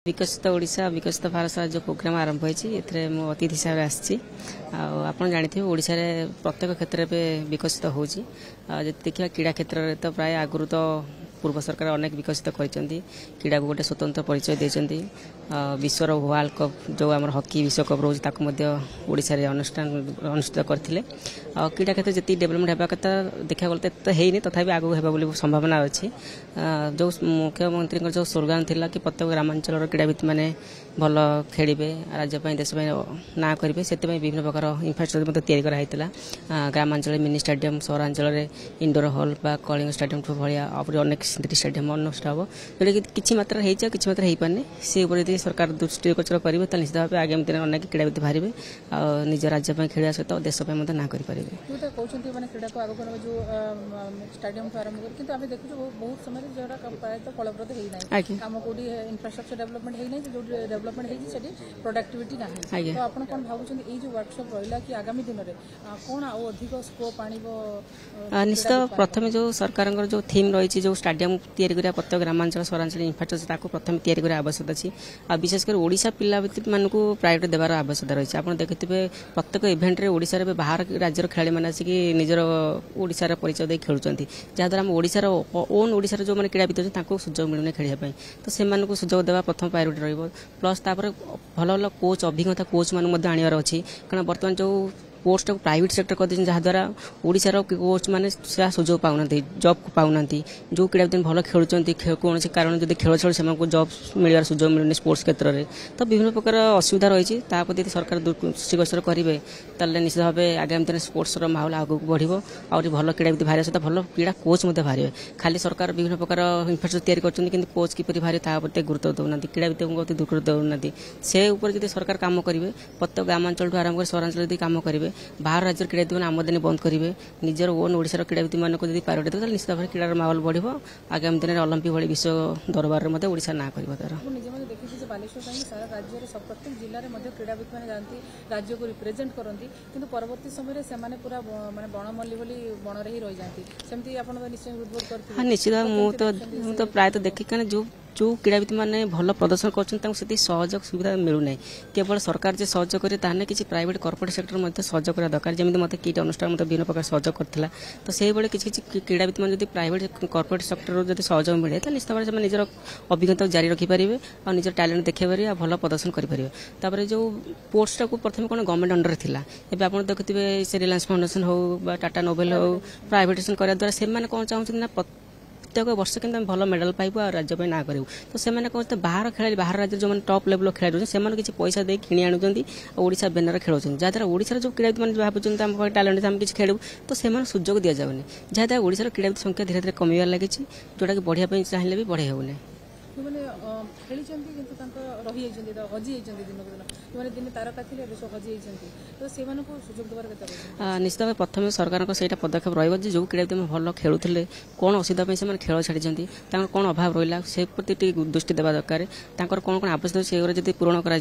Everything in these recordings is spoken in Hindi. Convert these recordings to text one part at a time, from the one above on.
विकसित ओडिशा विकसित भारत सारा जो प्रोग्राम आरंभ होती अतिथि हिसाब से आप जानते ओडिशा रे प्रत्येक क्षेत्र में विकसित होती देखा क्रीड़ा क्षेत्र में तो प्राय आगुरी तो पूर्व सरकार अनेक विकसित क्रीड़ा को गोटे स्वतंत्र परिचय देते विश्वर वर्ल्ड कप जो आम हॉकी विश्वकप रोचे ओडिशा रे अनुष्ठित करते क्रीड़ा क्षेत्र जी डेवलपमेंट होगा कथा देखा गले तो है तथापि आगे होगा संभावना अच्छी जो मुख्यमंत्री जो स्लोगान थिला कि प्रत्येक ग्रामांचल क्रीड़ाविद मैंने भल खेलिबे राज्य देश ना करेंगे से विभिन्न प्रकार इंफ्रास्ट्रक्चर तैयारी ग्रामांचल मिनी स्टेडियम सहरांचल इंडोर हॉल बा कलिंग स्टेडियम भाया अनेक सिंथेटिक स्टेडियम अनुष्ठित हम जोटा कि किसी मात्रा किसी मात्रा हो पारे से यदि सरकार दृष्टिगोचर करेंगे तो निश्चित भाव आगामी दिन अनेक क्रीड़ाविद बाहर निज राज्य खेलिया सहित देश ना करेंगे क्रीड़ा को आगे जो स्टेडियम आरंभ कर देखो बहुत समय प्रायतः फलप्रद होना कम कौटी इंफ्रास्ट्रक्चर डेवलपमेंट होना जो डेवलपमेंट होती प्रोडक्टिविटी ना तो आप कौन भावुं ये वर्कशॉप रहा कि आगामी दिन में कौन अधिक स्कोप आने निश्चित प्रथम जो सरकार जो थीम रही जो स्टेडियम तैयारी करा प्रत्येक ग्रामांचल सहरांचल इंफ्रास्ट्रक्चर प्रथम तैयारी करा आवश्यकता अच्छी आ विशेषकर ओडिशा पिला मानक प्रायोरिटी देवार आवश्यकता रही है। आप देखिए प्रत्येक इवेंट ओडिशा रे बाहर राज्यर खेलाड़ी मैंने आसिक निजर ओडिशार परिचय दे खेलुंट जहाँद्वारा आम ओडिशार ओन ओडिशार जो मैंने क्रीड़ाविद अच्छे सुजोग मिलूना खेलने तो से सुजोग देवा प्रथम प्रायोरिटी रही प्लस भल भल कोच अभिज्ञता कोच मान आनवर अच्छी कारण बर्तमान जो पोस्ट को प्राइवेट सेक्टर कर जहाँद्वारा ओडिशार कोच मैंने सुजोग पाऊना जॉब पाऊना जो क्रीड़ाविद भल खेलुंट कौन कारण जब खेल छड़ से जॉब मिलवार सुजोग मिलूनी स्पोर्ट्स क्षेत्र में तो विभिन्न प्रकार असुविधा रही प्रति सरकार दृष्टिगोचर करेंगे ताले निश्चित भाव आगामी दिन स्पोर्ट्स माहौल आगे बढ़ो और भल क्रीड़ाविद बाहर सहित भल क्रीड़ा कोच बाहर खाली सरकार विभिन्न प्रकार इंफ्रास्ट्रक्चर तैयारी कर कोच किपर बाहर ताकि गुरुत्व दौना क्रीड़ाविद गुरुत्व दौना से सरकार कम करेंगे प्रत्येक ग्रामांचल आरंभ कर सहरांचल यदि कम करेंगे बाहर राज्य क्रीड़ाविद मैंने आमदानी बंद करेंगे निजर ओन ओडिशार क्रीड़ाविद मानक जब प्रायोरिटी देते निश्चित भाव क्रीडार माहौल बढ़ो आगामी दिन में ओलंपिक भाई विश्व दरबार में ओडिशा ना कर बालेश्वर सारा राज्य सब प्रत्येक जिले में क्रीड़ाविद मैंने जाती राज्य को रिप्रेजेंट करती कि परवर्ती समय से पूरा माने बणमल्ली बणरे ही रही जाती सेमती आप निश्चय उद्बोध करते। हाँ निश्चित मुझे तो प्रायतः देखिए जो क्रीड़ाविद मैंने भल प्रदर्शन कर सहयोग सुविधा मिलूना केवल सरकार जो सहयोग करे ताने किसी प्राइवेट कॉर्पोरेट सेक्टर में सहयोग करा दरकार जमी मत किट अनुष्ठान मतलब विभिन्न प्रकार सहयोग करता तो से किसी क्रीड़ाविद मैंने प्राइवेट कॉर्पोरेट सेक्टर जब सहयोग मिले तो निश्चित भाव से निजर अभिज्ञता जारी रखिपारे और निजर टैलेंट देखिए भल प्रदर्शन करेंगे जो पोस्टा को प्रथम कौन गवर्नमेंट अंडर था एवं आप देखुए से रिलायंस फाउंडेशन हो टाटा नोबेल हो प्राइवेटाइजेशन करने द्वारा से कौन चाहते ना प्रत्येक वर्ष कि भल मेडल पाइबू और राज्य ना करूँ तो से कहते बाहर खेल बाहर राज्य जो टॉप लेवल खेल से किसी पैसा दे कि आणुचा बैनर खेल जहाँद्वारा ओडिशार जो क्रीड़ाविद मैंने भावुं टैलेंट आम किसी खेलू तो से सुजोग दि जाऊनी जहाँद्वारा ओडिशार क्रीड़ाविद संख्या धीरे धीरे कमिबार लगी जोटा कि बढ़िया चाहिए भी बढ़े होने खेली रही हजी दिन दिन तारका थे हजी तो से सुजोग देवार निश्चित भाव प्रथम सरकार से पदक्षेप रही जो क्रीड़ाविद भल खेलुले कौन असुविधा से खेल छाड़ी कौन अभाव रहा से प्रति दृष्टि देवा दरकार कौन कौन आवश्यक से पूरण कराए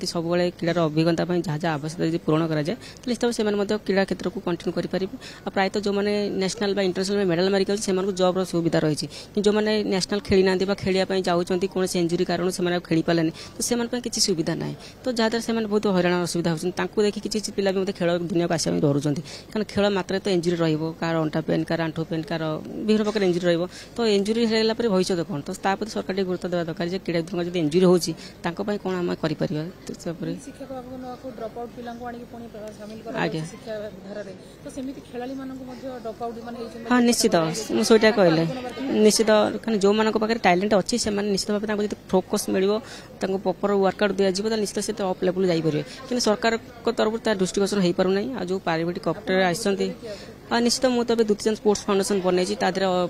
सब क्रीडार अभिज्ञता जहाँ जहाँ आवश्यकता पूरण कराए तो निश्चित भाव से क्रीड़ा क्षेत्र को कंटिन्यू करेंगे और प्रायतः जो मैंने नेशनल इंटरनेशनल मेडल मारिक से जॉब सुविधा रही जो मैंने नेशनल खेली ना खेलिया जाऊँच कौन से इंजुरी कारण से खेली पारे तो से किसी सुविधा ना तो जहाँद्वारा से बहुत हैरान असुविधा होती देखिए किसी पिला भी खेल दुनिया को आसाम डरुंच कारण खेल मात्र तो इंजुरी रहा अंटा पेन कार आंठू पेन कार विभिन्न प्रकार इंजुरी रो इंजुरी है भविष्य कौन तो प्रति गुरुत्व देवा दरकार क्रीड़ाविद जब इंजुरी होती कौन आम कर हाँ निश्चित मुझे कहले निश्चित जो मान पाखे टैलेंट अच्छी से निश्चित भाव फोकस मिल प्रॉपर वर्कआउट दिज्व तो निश्चित से अप लेवल जापरेंगे कि सरकार तरफ दृष्टिगोचर हो पारना जो प्राइवेट कॉर्पोरेट आसती निश्चित मुझे तो 2-3 स्पोर्ट्स फाउंडेशन बनई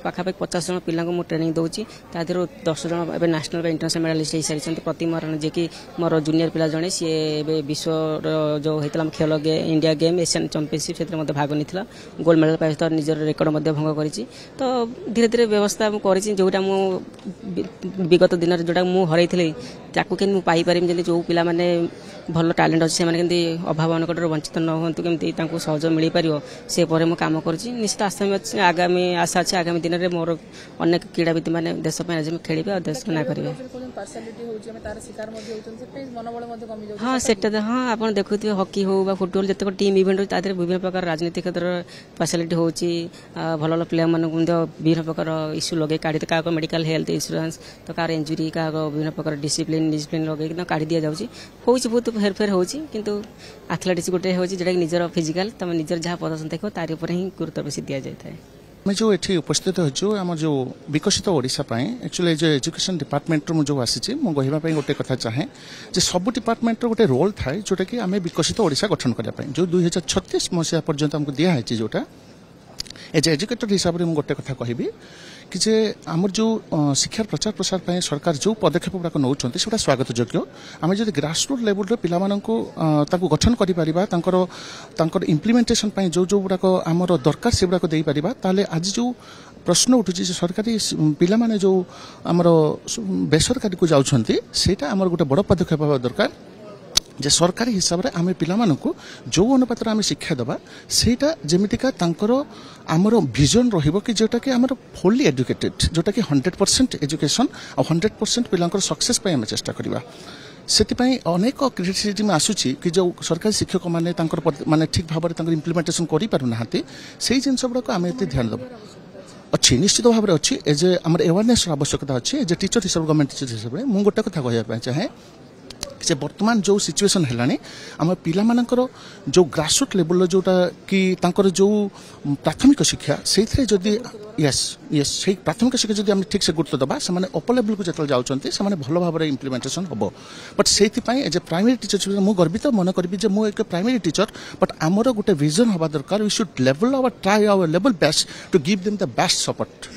पाखापाखि 50 जन पिला ट्रेनिंग दूसरी 10 जन नेशनल इंटरनेशनल मेडलिस्ट हो सारी प्रति महाराणा जी की मोर जूनियर पिला जड़े सी विश्व जो होता खेल इंडिया गेम एशियन चैंपियनशिप से भाग नहीं गोल्ड मेडल पाई निजर रेकर्ड भंग कर तो धीरे धीरे व्यवस्था मुझे जोटा विगत दिन जोटा मुझे हरई कि पाइपारि जो पिला माने भल टैलेंट अच्छे से अभाव अनकटर वंचित न हूँ केमती सहयोग मिल पार से काम काम करुँच निश्चित आगामी आशा अच्छे आगामी दिन में मोर अनेक क्रीड़ाविद मैंने देश खेल और देश ना करेंगे हाँ सेटा हाँ आप देखुए हॉकी हो फुटबॉल जितक टीम इवेंट हो विभिन्न प्रकार राजनीतिक क्षेत्र फैसिलिटी हो भल भल प्लेयर मान विभिन्न प्रकार इश्यू लगे काढ़ी क्या मेडिकल हेल्थ इंश्योरेंस तो कार इंजुरी क्या विभिन्न प्रकार डिसिप्लिन लगे काढ़ी दि जाऊँगी बहुत हेरफेर हो एथलेटिक्स गोटे हो निजर फिजिकल तुम निजर जहाँ प्रदर्शन देखो तारी उपर ही गुरुत्व बेसी दि जाए मैं जो ये उपस्थित हो आम जो विकसित ओडिशा एक्चुअली जो एजुकेशन डिपार्टमेंट जो आसी मुझे गोटे कथा चाहे सब डिपार्टमेंट गोटे रोल थाए जोटा कि आम विकसित ओडिशा गठन करने जो 2036 मसीहा पर्यंत आमको दिखाई जोटा एज एजुकेटर हिसाब से गोटे कथा कहबी कि जे आमर जो शिक्षार प्रचार प्रसार पर सरकार जो पदक्षेप गुड़ाक नौ स्वागत योग्य आम जो ग्रासरूट लेवल पिला गठन कर इम्प्लीमेंटेशन जो जो गुड़ाक आमर दरकार से गुड़ाक दे पारिबा ताले आज जो प्रश्न उठुची सरकारी पिला माने जो आमर बेसरकारी को जाउछंती सेटा आमर गोटे बड़ पदक्षेप होगा दरकार जे सरकारी हिसाब से आम पिलामानकु जो अनुपात आम शिक्षा दबा सेटा जेमितिका तांकर आमर विजन रहिबो कि जोटा कि आमर फुल्ली एजुकेटेड जोटा कि 100% एजुकेशन और 100% पिलांकर सक्सेस पे आम चेष्टा करबा सेतिपई अनेक क्रिटिसिज्म आसुची कि जो सरकारी शिक्षक माने तांकर माने ठीक भाव में तांकर इम्प्लीमेंटेशन करि पारु नाहांती सेही जिंस गुड़ाक आम एते ध्यान दबा अच्छी निश्चित भाव में अच्छी एज आमर अवेयरनेस आवश्यकता अच्छी एज टीचर हिसाब गवर्नमेंट टीचर हिसाब से मुझे गोटे कथा कहना चाहे से वर्तमान जो सिचुएशन है आम पिला जो ग्रासरूट लेवल जोटा कि तांकर जो प्राथमिक शिक्षा से जदि यस से प्राथमिक शिक्षा जदि आम ठीक से गुरुत्व दबा से अपर लेवल को जो जाऊँच से भल भाव में इम्प्लीमेंटेशन हम बट से एज ए प्राइमरी टीचर मुझे गर्वित मन करी मुझे एक प्राइमरी टीचर बट आमर गोटे विजन हवा दरकार we should level our try our level best to give them the best support.